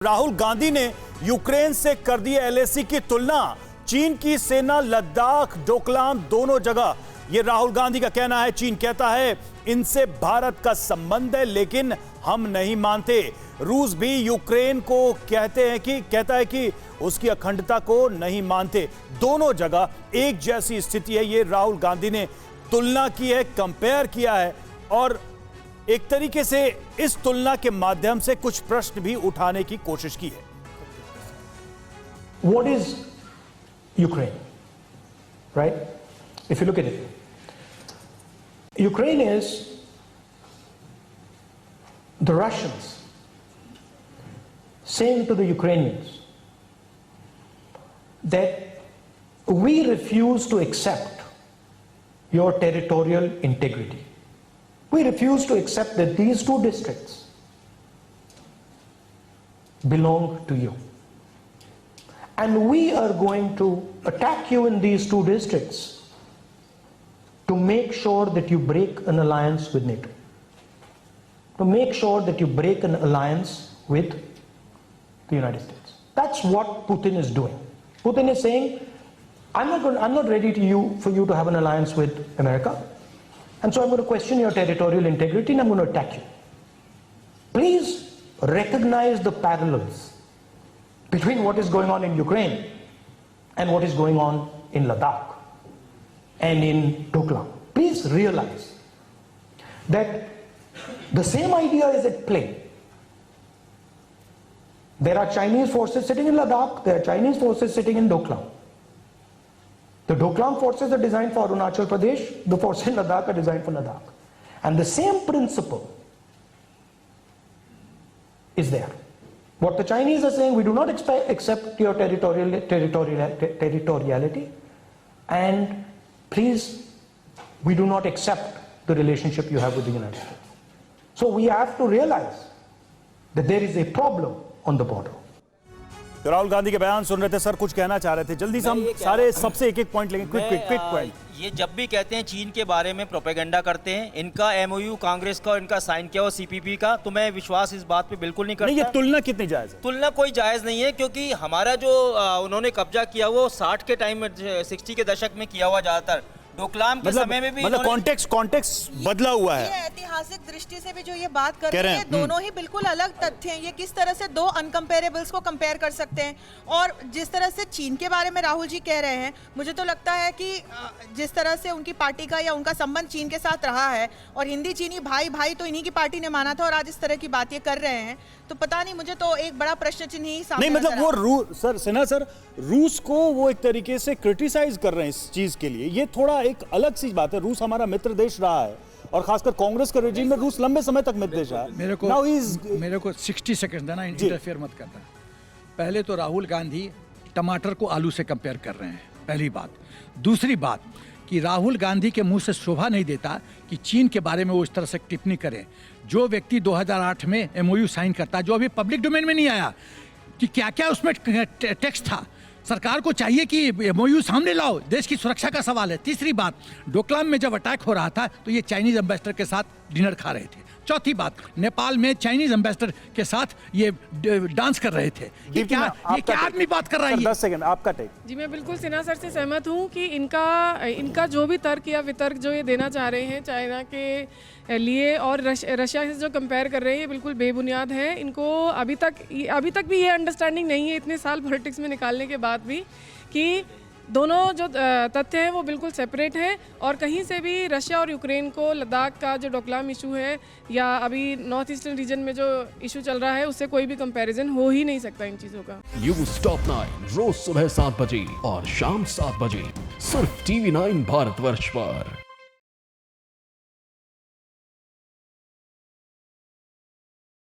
राहुल गांधी ने यूक्रेन से कर दी एलएसी की तुलना। चीन की सेना लद्दाख, डोकलाम दोनों जगह, यह राहुल गांधी का कहना है। चीन कहता है इनसे भारत का संबंध है, लेकिन हम नहीं मानते। रूस भी यूक्रेन को कहता है कि उसकी अखंडता को नहीं मानते। दोनों जगह एक जैसी स्थिति है। यह राहुल गांधी ने तुलना की है, कंपेयर किया है और एक तरीके से इस तुलना के माध्यम से कुछ प्रश्न भी उठाने की कोशिश की है। What is Ukraine? Right? If you look at it, Ukraine is the Russians saying to the Ukrainians that we refuse to accept your territorial integrity. We refuse to accept that these two districts belong to you. And we are going to attack you in these two districts to make sure that you break an alliance with NATO. To make sure that you break an alliance with the United States. That's what Putin is doing. Putin is saying, I'm not ready for you to have an alliance with America. And so I'm going to question your territorial integrity and I'm going to attack you. Please recognize the parallels between what is going on in Ukraine and what is going on in Ladakh and in Doklam. Please realize that the same idea is at play. There are Chinese forces sitting in Ladakh, there are Chinese forces sitting in Doklam. The Doklam forces are designed for Arunachal Pradesh, the forces in Ladakh are designed for Ladakh. And the same principle is there. What the Chinese are saying, we do not accept your territoriality, and please, we do not accept the relationship you have with the United States. So we have to realize that there is a problem on the border. तो राहुल गांधी के बयान सुन रहे थे sir, कुछ कहना चाह रहे थे। जल्दी से हम सारे सबसे एक पॉइंट लेंगे, क्विक पॉइंट। ये जब भी कहते हैं चीन के बारे में प्रोपेगेंडा करते हैं, इनका एमओयू कांग्रेस का इनका साइन किया हुआ सीपीपी का, तो मैं विश्वास इस बात पे बिल्कुल नहीं करता। नहीं, ये तुलना कितनी जायज है? तुलना कोई जायज नहीं है, क्योंकि हमारा जो उन्होंने कब्जा किया वो 60 के टाइम में, 60 के दशक में किया हुआ ज्यादातर। डोकलाम के समय में भी मतलब कॉन्टेक्स्ट बदला हुआ है। ये ऐतिहासिक दृष्टि से भी जो ये बात कर रहे हैं, दोनों ही बिल्कुल अलग तथ्य हैं। ये किस तरह से दो अनकंपेरेबल्स को कंपेयर कर सकते हैं? और जिस तरह से चीन के बारे में राहुल जी कह रहे हैं, मुझे तो लगता है कि जिस तरह से उनकी पार्टी का या उनका संबंध चीन के साथ रहा है, और हिंदी चीनी भाई भाई तो इन्हीं की पार्टी ने माना था, और आज इस तरह की बात ये कर रहे हैं, तो पता नहीं, मुझे तो एक बड़ा प्रश्न चिन्ह ही सामने नहीं, मतलब वो सिन्हा सर रूस को वो एक तरीके से क्रिटिसाइज कर रहे हैं इस चीज के लिए। ये थोड़ा एक अलग सी बात है। रूस हमारा मित्र देश रहा है, और खासकर कांग्रेस के रेजिम में रूस लंबे समय तक मित्र देश रहा है। मेरे को 60 सेकंड देना, इंटरफेयर मत करना। पहले तो राहुल गांधी टमाटर को आलू से कंपेयर कर रहे हैं, पहली बात। दूसरी बात कि राहुल गांधी के मुंह से शोभा नहीं देता कि चीन के बारे में वो इस तरह से टिप्पणी करें। जो व्यक्ति 2008 में एमओयू साइन करता है, जो अभी पब्लिक डोमेन में नहीं आया कि क्या क्या उसमें टेक्स्ट था, सरकार को चाहिए कि एमओयू सामने लाओ, देश की सुरक्षा का सवाल है। तीसरी बात, डोकलाम में जब अटैक हो रहा था तो ये चाइनीज एम्बेसडर के साथ डिनर खा रहे थे। चौथी बात, नेपाल में चाइनीज एम्बेसडर के साथ ये डांस कर रहे थे। ये क्या आदमी बात कर रहा है? 10 सेकंड आपका टेक। जी, मैं बिल्कुल सिन्हा सर से सहमत हूँ कि इनका जो भी तर्क या वितर्क जो ये देना चाह रहे हैं चाइना के लिए और रशिया से जो कंपेयर कर रहे हैं, ये बिल्कुल बेबुनियाद है। इनको अभी तक भी ये अंडरस्टैंडिंग नहीं है, इतने साल पॉलिटिक्स में निकालने के बाद भी, कि दोनों जो तथ्य हैं वो बिल्कुल सेपरेट हैं, और कहीं से भी रशिया और यूक्रेन को लद्दाख का जो डोकलाम इशू है या अभी नॉर्थ ईस्टर्न रीजन में जो इशू चल रहा है, उससे कोई भी कंपैरिजन हो ही नहीं सकता इन चीज़ों का। न्यूज़ टॉप 9 रोज सुबह 7 बजे और शाम 7 बजे सिर्फ TV9 भारतवर्ष पर।